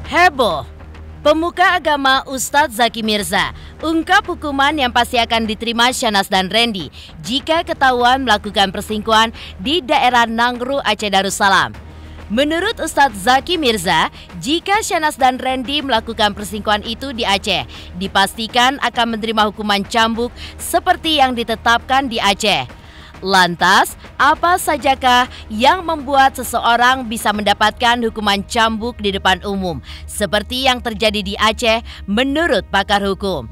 Heboh, pemuka agama Ustadz Zaki Mirza ungkap hukuman yang pasti akan diterima Syahnas dan Randy jika ketahuan melakukan perselingkuhan di daerah Nangru, Aceh Darussalam. Menurut Ustadz Zaki Mirza, jika Syahnas dan Randy melakukan perselingkuhan itu di Aceh, dipastikan akan menerima hukuman cambuk seperti yang ditetapkan di Aceh. Lantas, apa sajakah yang membuat seseorang bisa mendapatkan hukuman cambuk di depan umum seperti yang terjadi di Aceh menurut pakar hukum?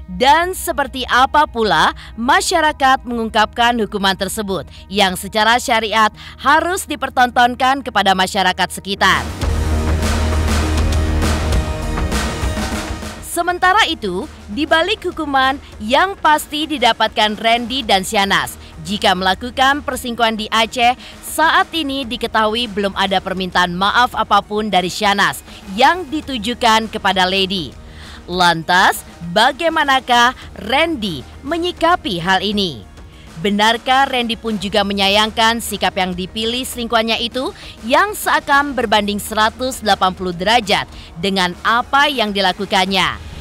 Dan seperti apa pula masyarakat mengungkapkan hukuman tersebut yang secara syariat harus dipertontonkan kepada masyarakat sekitar? Sementara itu, di balik hukuman yang pasti didapatkan Randy dan Syahnas jika melakukan perselingkuhan di Aceh, saat ini diketahui belum ada permintaan maaf apapun dari Syahnas yang ditujukan kepada Lady. Lantas, bagaimanakah Randy menyikapi hal ini? Benarkah Randy pun juga menyayangkan sikap yang dipilih selingkuhannya itu yang seakan berbanding 180 derajat dengan apa yang dilakukannya?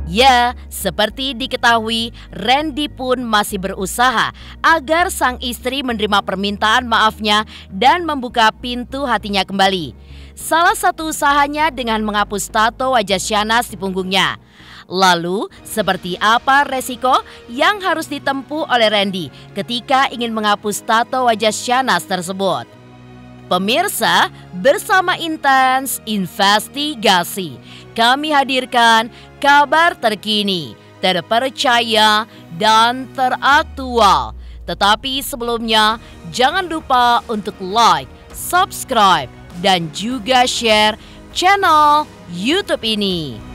Ya, seperti diketahui, Randy pun masih berusaha agar sang istri menerima permintaan maafnya dan membuka pintu hatinya kembali. Salah satu usahanya dengan menghapus tato wajah Syahnas di punggungnya. Lalu, seperti apa resiko yang harus ditempuh oleh Randy ketika ingin menghapus tato wajah Syahnas tersebut? Pemirsa, bersama Intens Investigasi, kami hadirkan kabar terkini, terpercaya, dan teraktual. Tetapi sebelumnya, jangan lupa untuk like, subscribe, dan juga share channel YouTube ini.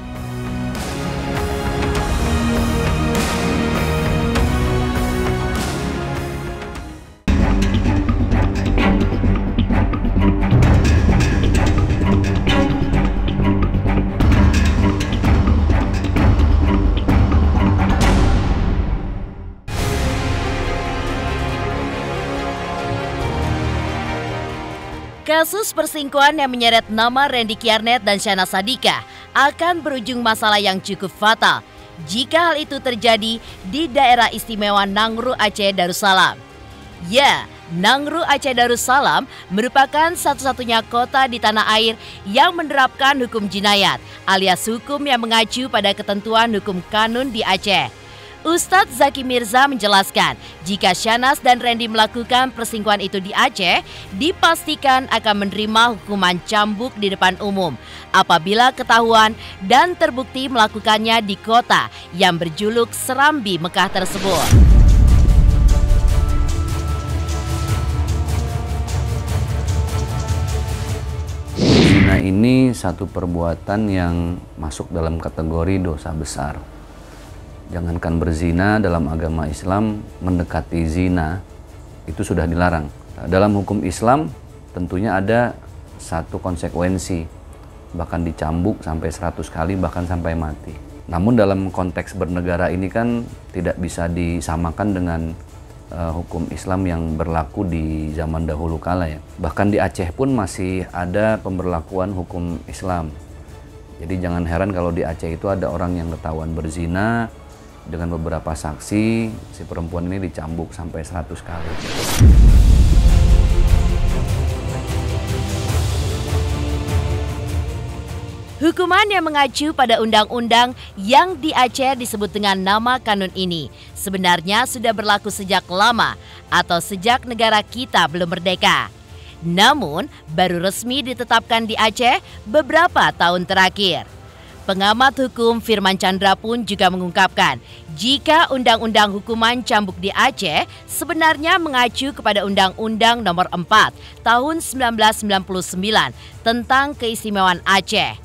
Kasus perselingkuhan yang menyeret nama Randy Kiarnet dan Syahnas Sadiqah akan berujung masalah yang cukup fatal jika hal itu terjadi di daerah istimewa Nangru, Aceh Darussalam. Ya, Nangru, Aceh Darussalam merupakan satu-satunya kota di tanah air yang menerapkan hukum jinayat alias hukum yang mengacu pada ketentuan hukum kanun di Aceh. Ustadz Zaki Mirza menjelaskan, jika Syahnas dan Randy melakukan perselingkuhan itu di Aceh, dipastikan akan menerima hukuman cambuk di depan umum apabila ketahuan dan terbukti melakukannya di kota yang berjuluk Serambi Mekah tersebut. Zina ini satu perbuatan yang masuk dalam kategori dosa besar. Jangankan berzina, dalam agama Islam mendekati zina itu sudah dilarang. Dalam hukum Islam tentunya ada satu konsekuensi, bahkan dicambuk sampai 100 kali, bahkan sampai mati. Namun dalam konteks bernegara ini kan tidak bisa disamakan dengan hukum Islam yang berlaku di zaman dahulu kala ya. Bahkan di Aceh pun masih ada pemberlakuan hukum Islam. Jadi jangan heran kalau di Aceh itu ada orang yang ketahuan berzina, dengan beberapa saksi, si perempuan ini dicambuk sampai 100 kali. Hukuman yang mengacu pada undang-undang yang di Aceh disebut dengan nama kanun ini sebenarnya sudah berlaku sejak lama atau sejak negara kita belum merdeka. Namun, baru resmi ditetapkan di Aceh beberapa tahun terakhir. Pengamat hukum Firman Chandra pun juga mengungkapkan, jika Undang-Undang Hukuman Cambuk di Aceh sebenarnya mengacu kepada Undang-Undang Nomor 4 Tahun 1999 tentang Keistimewaan Aceh,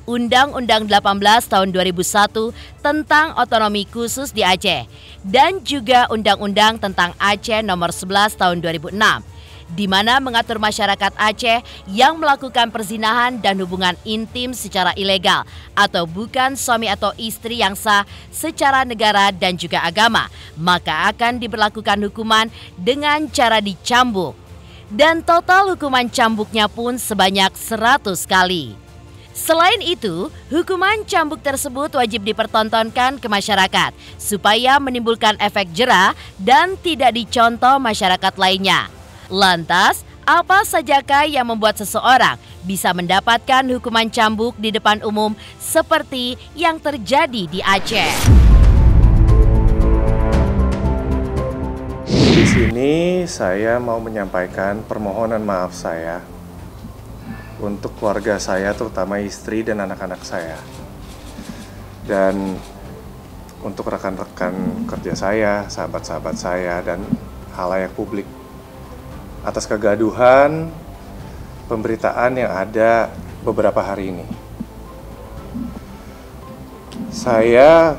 Undang-Undang 18 Tahun 2001 tentang Otonomi Khusus di Aceh, dan juga Undang-Undang tentang Aceh Nomor 11 Tahun 2006. Di mana mengatur masyarakat Aceh yang melakukan perzinahan dan hubungan intim secara ilegal atau bukan suami atau istri yang sah secara negara dan juga agama, maka akan diberlakukan hukuman dengan cara dicambuk. dan total hukuman cambuknya pun sebanyak 100 kali. Selain itu, hukuman cambuk tersebut wajib dipertontonkan ke masyarakat supaya menimbulkan efek jera dan tidak dicontoh masyarakat lainnya. Lantas, apa sajakah yang membuat seseorang bisa mendapatkan hukuman cambuk di depan umum seperti yang terjadi di Aceh? Di sini saya mau menyampaikan permohonan maaf saya untuk keluarga saya, terutama istri dan anak-anak saya. Dan untuk rekan-rekan kerja saya, sahabat-sahabat saya, dan halayak publik atas kegaduhan pemberitaan yang ada beberapa hari ini. Saya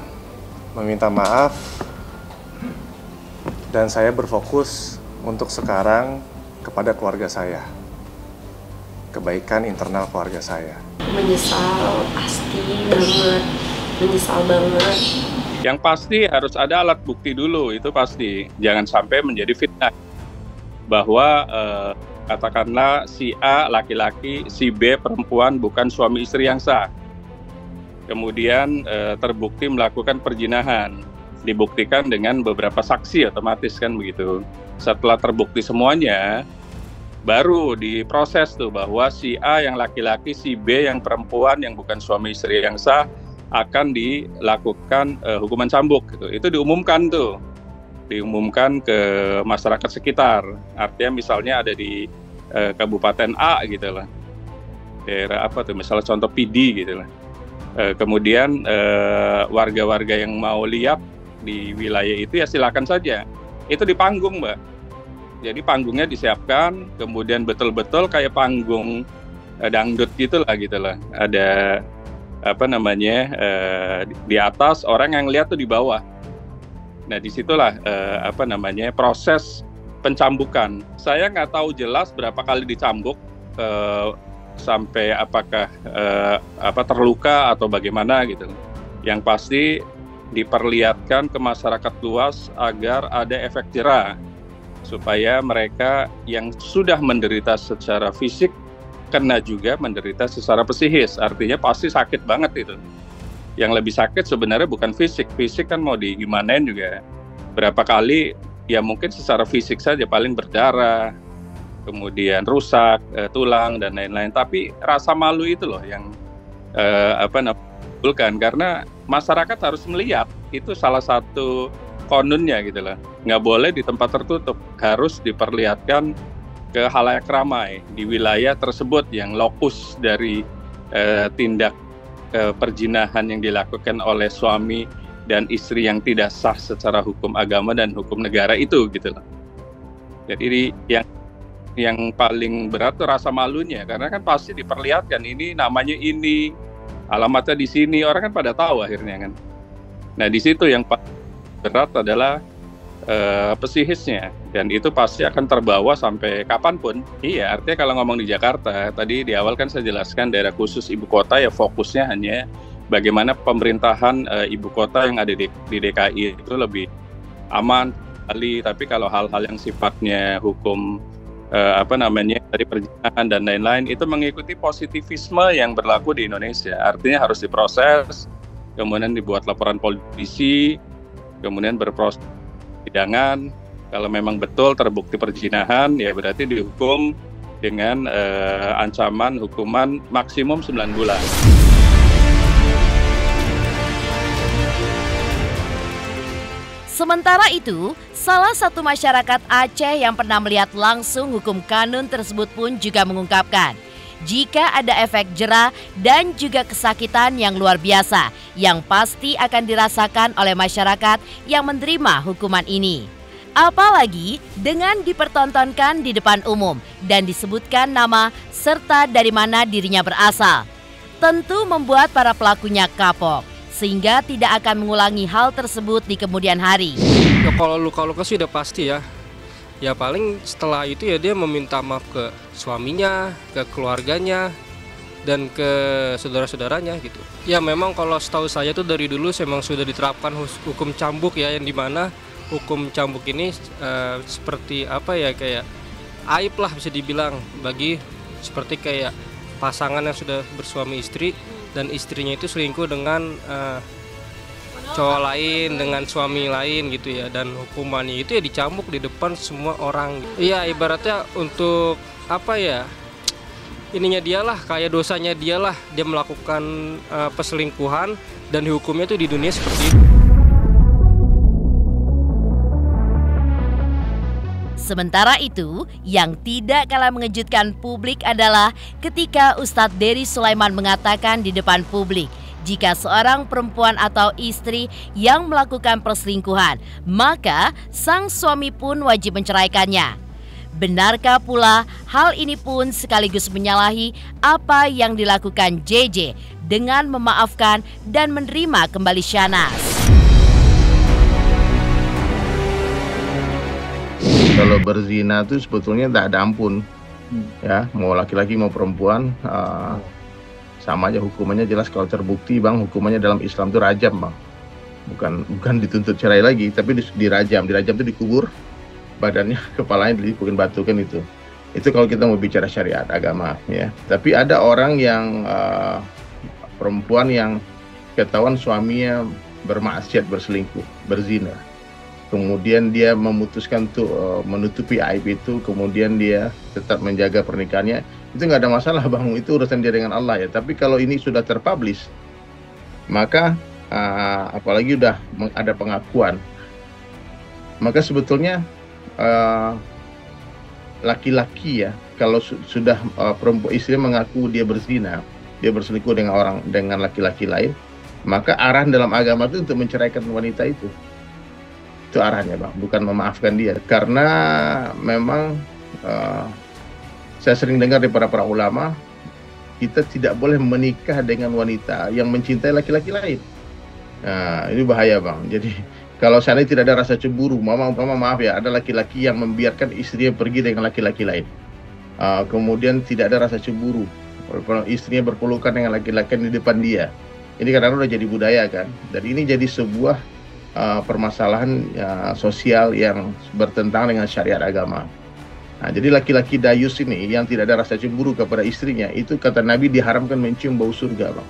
meminta maaf dan saya berfokus untuk sekarang kepada keluarga saya, kebaikan internal keluarga saya. Menyesal, pasti banget, menyesal banget. Yang pasti harus ada alat bukti dulu, itu pasti. Jangan sampai menjadi fitnah bahwa katakanlah si A laki-laki, si B perempuan bukan suami istri yang sah. Kemudian terbukti melakukan perzinahan, dibuktikan dengan beberapa saksi, otomatis kan begitu. Setelah terbukti semuanya, baru diproses tuh bahwa si A yang laki-laki, si B yang perempuan yang bukan suami istri yang sah akan dilakukan hukuman cambuk gitu. Itu diumumkan tuh. Diumumkan ke masyarakat sekitar. Artinya misalnya ada di Kabupaten A gitu lah. Daerah apa tuh, misalnya contoh PD gitu lah. Kemudian warga-warga yang mau lihat di wilayah itu ya silakan saja. Itu di panggung, Mbak. Jadi panggungnya disiapkan, kemudian betul-betul kayak panggung dangdut gitulah. Ada apa namanya di atas, orang yang lihat tuh di bawah. Nah disitulah apa namanya proses pencambukan. Saya nggak tahu jelas berapa kali dicambuk sampai apakah terluka atau bagaimana gitu. Yang pasti diperlihatkan ke masyarakat luas agar ada efek jera supaya mereka yang sudah menderita secara fisik kena juga menderita secara psikis. Artinya pasti sakit banget itu. Yang lebih sakit sebenarnya bukan fisik kan mau digimanain juga berapa kali ya, mungkin secara fisik saja paling berdarah, kemudian rusak tulang dan lain-lain. Tapi rasa malu itu loh yang menimbulkan, karena masyarakat harus melihat, itu salah satu konunnya gitu loh. Nggak boleh di tempat tertutup, harus diperlihatkan ke halayak ramai di wilayah tersebut yang lokus dari tindak perzinahan yang dilakukan oleh suami dan istri yang tidak sah secara hukum agama dan hukum negara itu gitu loh. Jadi yang paling berat tuh rasa malunya, karena kan pasti diperlihatkan ini namanya ini, alamatnya di sini, orang kan pada tahu akhirnya kan. Nah di situ yang paling berat adalah psikisnya, dan itu pasti akan terbawa sampai kapanpun. Iya, artinya kalau ngomong di Jakarta, tadi di awal kan saya jelaskan daerah khusus ibu kota ya fokusnya hanya bagaimana pemerintahan ibu kota yang ada di DKI itu lebih aman kali. Tapi kalau hal-hal yang sifatnya hukum dari perzinahan dan lain-lain itu mengikuti positivisme yang berlaku di Indonesia. Artinya harus diproses, kemudian dibuat laporan polisi, kemudian berproses persidangan. Kalau memang betul terbukti perzinahan, ya berarti dihukum dengan ancaman hukuman maksimum 9 bulan. Sementara itu, salah satu masyarakat Aceh yang pernah melihat langsung hukum kanun tersebut pun juga mengungkapkan, jika ada efek jera dan juga kesakitan yang luar biasa yang pasti akan dirasakan oleh masyarakat yang menerima hukuman ini. Apalagi dengan dipertontonkan di depan umum dan disebutkan nama serta dari mana dirinya berasal. Tentu membuat para pelakunya kapok, sehingga tidak akan mengulangi hal tersebut di kemudian hari. Ya, kalau luka-luka sih udah pasti ya. Ya paling setelah itu ya dia meminta maaf ke suaminya, ke keluarganya, dan ke saudara-saudaranya gitu. Ya memang kalau setahu saya tuh dari dulu memang sudah diterapkan hukum cambuk ya, yang dimana hukum cambuk ini seperti apa ya, kayak aib lah bisa dibilang bagi seperti kayak pasangan yang sudah bersuami istri dan istrinya itu selingkuh dengan cowok lain, dengan suami lain gitu ya, dan hukumannya itu ya dicambuk di depan semua orang. Iya, ibaratnya untuk apa ya, ininya dialah, kayak dosanya dialah, dia melakukan perselingkuhan dan dihukumnya tuh di dunia seperti itu. Sementara itu, yang tidak kalah mengejutkan publik adalah ketika Ustadz Dery Sulaiman mengatakan di depan publik, jika seorang perempuan atau istri yang melakukan perselingkuhan, maka sang suami pun wajib menceraikannya. Benarkah pula hal ini pun sekaligus menyalahi apa yang dilakukan JJ dengan memaafkan dan menerima kembali Syahnaz? Kalau berzina itu sebetulnya tak ada ampun, ya, mau laki-laki mau perempuan, sama aja hukumannya. Jelas kalau terbukti, Bang, hukumannya dalam Islam itu rajam, Bang. Bukan dituntut cerai lagi, tapi dirajam. Dirajam itu dikubur, badannya, kepalanya dipukulin batu, kan itu. Itu kalau kita mau bicara syariat agama, ya. Tapi ada orang yang perempuan yang ketahuan suaminya bermaksiat, berselingkuh, berzina. Kemudian dia memutuskan untuk menutupi aib itu, kemudian dia tetap menjaga pernikahannya, itu nggak ada masalah, Bang. Itu urusan dia dengan Allah, ya. Tapi kalau ini sudah terpublish, maka apalagi udah ada pengakuan, maka sebetulnya laki-laki, ya, kalau sudah perempuan istri mengaku dia berzina, dia berselingkuh dengan laki-laki lain, maka arahan dalam agama itu untuk menceraikan wanita itu. Itu arahnya, Bang, bukan memaafkan dia. Karena memang saya sering dengar dari para ulama, kita tidak boleh menikah dengan wanita yang mencintai laki-laki lain. Nah, ini bahaya, Bang. Jadi kalau seandainya tidak ada rasa cemburu, maaf ya, ada laki-laki yang membiarkan istrinya pergi dengan laki-laki lain, kemudian tidak ada rasa cemburu, istrinya berpelukan dengan laki-laki di depan dia, ini kadang-kadang udah jadi budaya, kan. Dan ini jadi sebuah permasalahan sosial yang bertentangan dengan syariat agama. Nah, jadi laki-laki dayus ini yang tidak ada rasa cemburu kepada istrinya, itu kata Nabi diharamkan mencium bau surga, Bang.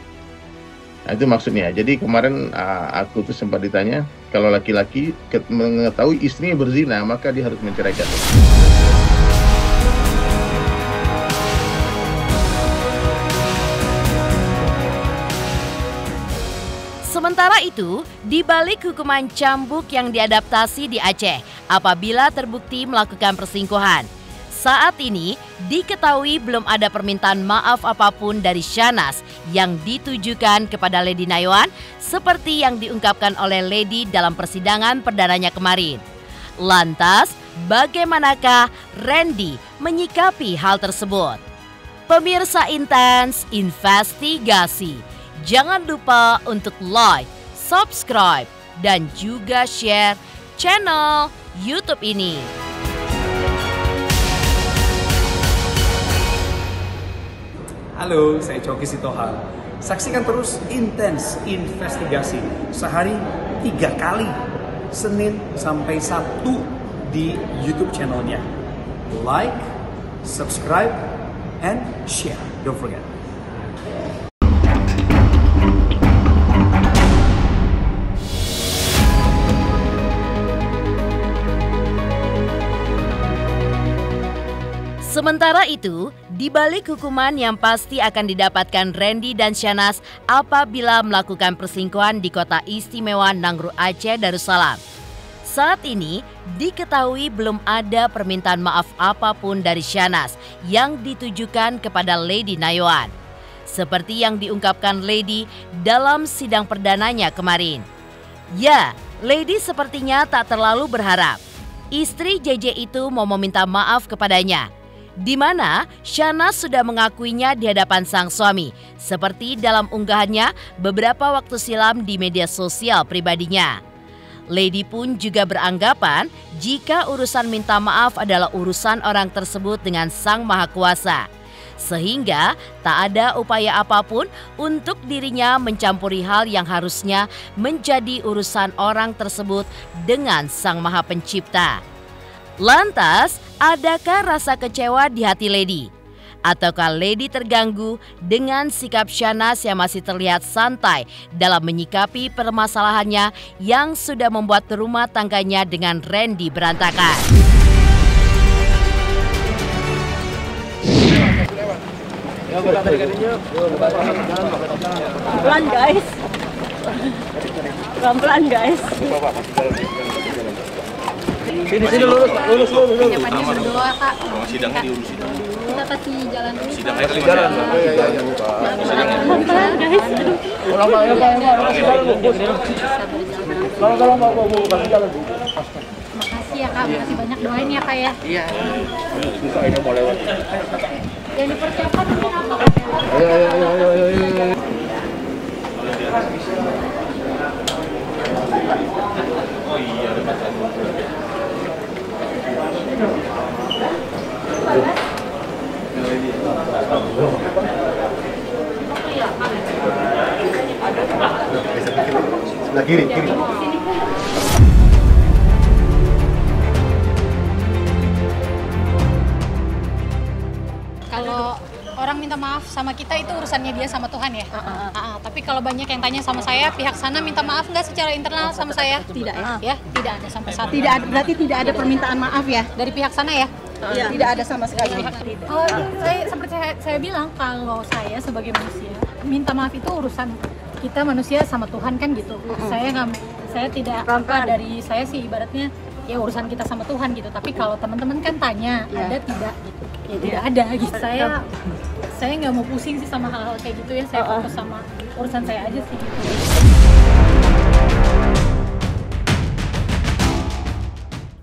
Nah, itu maksudnya. Jadi kemarin aku tuh sempat ditanya, kalau laki-laki mengetahui istrinya berzina, maka dia harus menceraikan. Sementara itu, di balik hukuman cambuk yang diadaptasi di Aceh apabila terbukti melakukan perselingkuhan, saat ini diketahui belum ada permintaan maaf apapun dari Syahnaz yang ditujukan kepada Lady Nayawan seperti yang diungkapkan oleh Lady dalam persidangan perdananya kemarin. Lantas, bagaimanakah Randy menyikapi hal tersebut? Pemirsa Intens Investigasi, jangan lupa untuk like, subscribe, dan juga share channel YouTube ini. Halo, saya Coki Sitohang. Saksikan terus Intens Investigasi sehari 3 kali, Senin sampai Sabtu di YouTube channelnya. Like, subscribe, and share. Don't forget. Sementara itu, di balik hukuman yang pasti akan didapatkan Randy dan Syahnaz apabila melakukan perselingkuhan di Kota Istimewa Nanggroe Aceh Darussalam, saat ini diketahui belum ada permintaan maaf apapun dari Syahnaz yang ditujukan kepada Lady Nayawan, seperti yang diungkapkan Lady dalam sidang perdananya kemarin. Ya, Lady sepertinya tak terlalu berharap istri JJ itu mau meminta maaf kepadanya, di mana Syahnaz sudah mengakuinya di hadapan sang suami, seperti dalam unggahannya beberapa waktu silam di media sosial pribadinya. Lady pun juga beranggapan jika urusan minta maaf adalah urusan orang tersebut dengan Sang Maha Kuasa, sehingga tak ada upaya apapun untuk dirinya mencampuri hal yang harusnya menjadi urusan orang tersebut dengan Sang Maha Pencipta. Lantas, Adakah rasa kecewa di hati Lady? Ataukah Lady terganggu dengan sikap Syahnas yang masih terlihat santai dalam menyikapi permasalahannya yang sudah membuat rumah tangganya dengan Randy berantakan? Pelan guys. Pelan-pelan guys. Sini lurus. Penyampaian berdoa kak. Sidangnya diurusin. Kita kasih jalan dulu. Sidangnya ke jalan. Pelan guys. Makasih ya kak, makasih banyak, doain ya kak ya. Iya. Bisa ini mau lewat. Yang dipersiapkan mungkin apa? Ayo. Oh iya, ada Sebelah kiri. Kalau orang minta maaf sama kita itu urusannya dia sama Tuhan ya. Tapi kalau banyak yang tanya sama saya, pihak sana minta maaf nggak secara internal sama saya? Tidak ya? Ya, tidak ada sampai saat ini. Tidak ada, berarti tidak ada permintaan maaf ya Dari pihak sana ya? Ya. Tidak ada sama sekali. Oh, seperti saya bilang, kalau saya sebagai manusia minta maaf itu urusan kita manusia sama Tuhan kan gitu. Saya tidak dari saya sih ibaratnya ya urusan kita sama Tuhan gitu. Tapi kalau teman-teman kan tanya ada tidak gitu. Ya tidak ada gitu. Saya nggak mau pusing sih sama hal-hal kayak gitu ya. Saya fokus sama urusan saya aja sih gitu.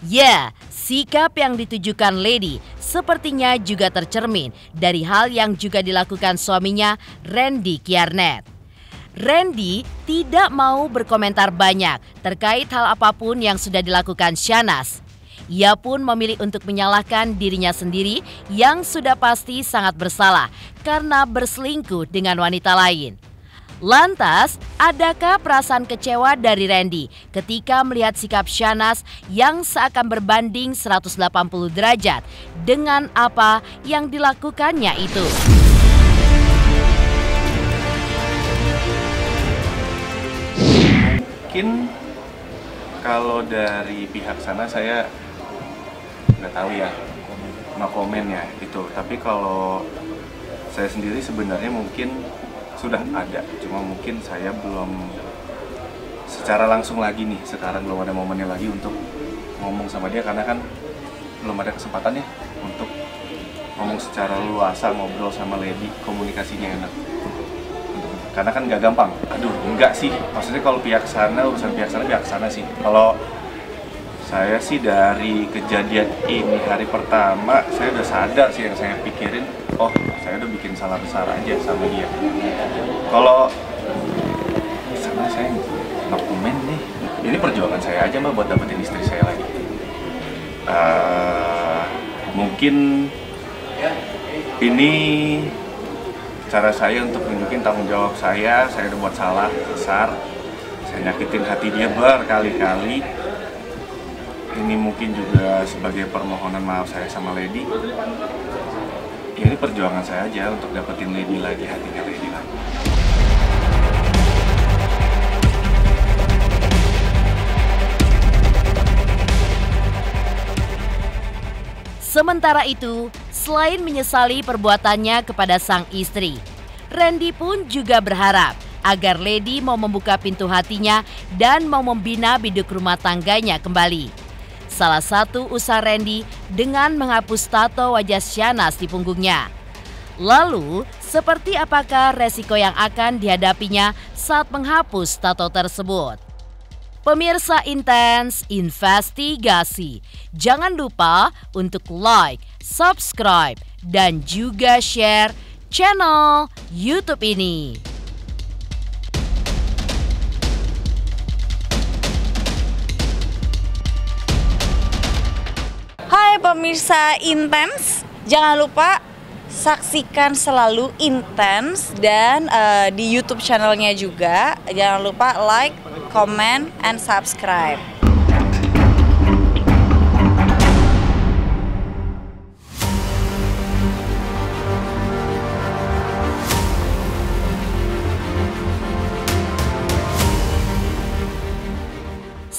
Ya, sikap yang ditujukan Lady sepertinya juga tercermin dari hal yang juga dilakukan suaminya, Randy Kiarnet. Randy tidak mau berkomentar banyak terkait hal apapun yang sudah dilakukan Syahnas. Ia pun memilih untuk menyalahkan dirinya sendiri yang sudah pasti sangat bersalah karena berselingkuh dengan wanita lain. Lantas, adakah perasaan kecewa dari Randy ketika melihat sikap Syahnas yang seakan berbanding 180 derajat dengan apa yang dilakukannya itu? Mungkin kalau dari pihak sana saya nggak tahu ya, no comment ya itu. Tapi kalau saya sendiri sebenarnya mungkin sudah ada, cuma mungkin saya belum secara langsung lagi nih, sekarang belum ada momennya lagi untuk ngomong sama dia karena kan belum ada kesempatannya untuk ngomong secara luasa, ngobrol sama Lady, komunikasinya enak. Karena kan nggak gampang. Enggak sih, maksudnya kalau pihak sana, urusan pihak sana sih. Kalau saya sih dari kejadian ini hari pertama, saya udah sadar sih, yang saya pikirin, oh saya udah bikin salah besar aja sama dia. Kalau sana saya dokumen nih, ini perjuangan saya aja mbak buat dapetin istri saya lagi. Mungkin ini cara saya untuk nunjukin tanggung jawab saya udah buat salah besar, saya nyakitin hati dia berkali-kali. Ini mungkin juga sebagai permohonan maaf saya sama Lady. Ini perjuangan saya aja untuk dapetin Lady lagi, hatinya Lady lagi. Sementara itu, selain menyesali perbuatannya kepada sang istri, Randy pun juga berharap agar Lady mau membuka pintu hatinya dan mau membina biduk rumah tangganya kembali. Salah satu usaha Randy dengan menghapus tato wajah Syahnas di punggungnya. Lalu, seperti apakah resiko yang akan dihadapinya saat menghapus tato tersebut? Pemirsa Intens Investigasi, jangan lupa untuk like, subscribe, dan juga share channel YouTube ini. Hai pemirsa Intens, jangan lupa saksikan selalu Intens dan di YouTube channelnya juga. Jangan lupa like, comment, and subscribe.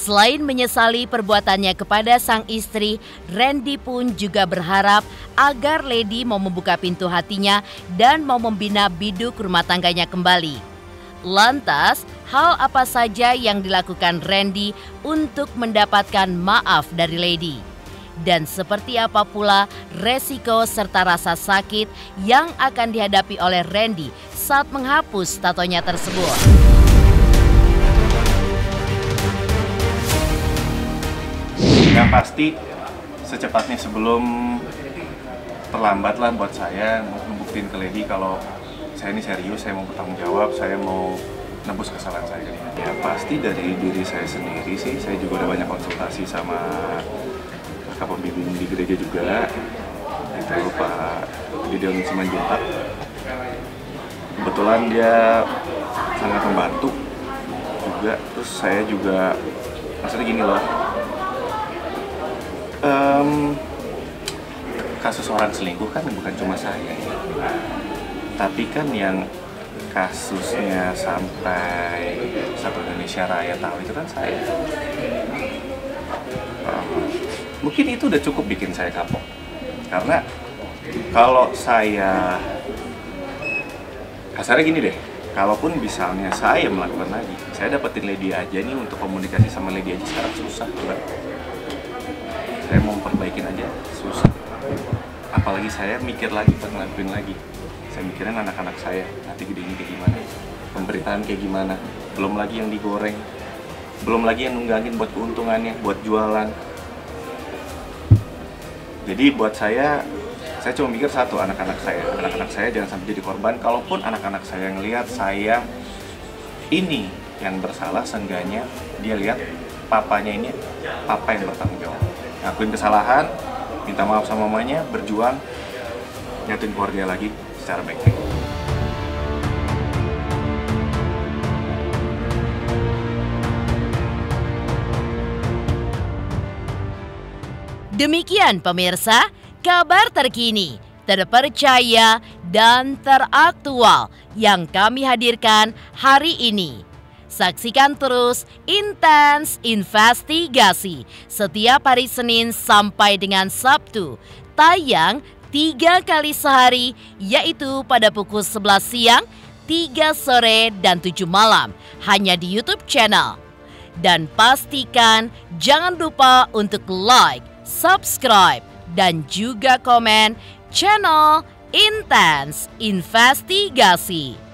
Selain menyesali perbuatannya kepada sang istri, Randy pun juga berharap agar Lady mau membuka pintu hatinya dan mau membina biduk rumah tangganya kembali. Lantas, hal apa saja yang dilakukan Randy untuk mendapatkan maaf dari Lady? Dan seperti apa pula resiko serta rasa sakit yang akan dihadapi oleh Randy saat menghapus tatonya tersebut? Yang pasti secepatnya sebelum terlambat lah buat saya membuktiin ke Lady kalau saya ini serius, saya mau bertanggung jawab, saya mau nebus kesalahan saya. Ya pasti dari diri saya sendiri sih, saya juga udah banyak konsultasi sama kakak pembimbing di gereja juga, itu Pak Gideon Simanjuntak. Kebetulan dia sangat membantu juga, terus saya juga maksudnya gini loh, kasus orang selingkuh kan bukan cuma saya ya. Tapi kan yang kasusnya sampai satu Indonesia Raya tahu itu kan saya. Mungkin itu udah cukup bikin saya kapok. Karena kalau saya kasarnya gini deh, kalaupun misalnya saya melakukan lagi, saya dapetin Lady aja nih, untuk komunikasi sama Lady aja sekarang susah banget. Saya mau perbaikin aja susah, apalagi saya mikir lagi, ngelakuin lagi. Saya mikirin anak-anak saya nanti gede ini kayak gimana, pemberitaan kayak gimana, belum lagi yang digoreng, belum lagi yang nunggangin buat keuntungannya, buat jualan. Jadi buat saya cuma mikir satu, anak-anak saya jangan sampai jadi korban. Kalaupun anak-anak saya ngelihat saya ini yang bersalah, seenggaknya dia lihat papanya ini papa yang bertanggung jawab, ngakuin kesalahan, minta maaf sama mamanya, berjuang, nyatuin keluarga lagi secara baik-baik. Demikian pemirsa, kabar terkini, terpercaya, dan teraktual yang kami hadirkan hari ini. Saksikan terus Intens Investigasi setiap hari Senin sampai dengan Sabtu, tayang 3 kali sehari, yaitu pada pukul 11 siang, 3 sore, dan 7 malam, hanya di YouTube channel. Dan pastikan jangan lupa untuk like, subscribe, dan juga komen channel Intens Investigasi.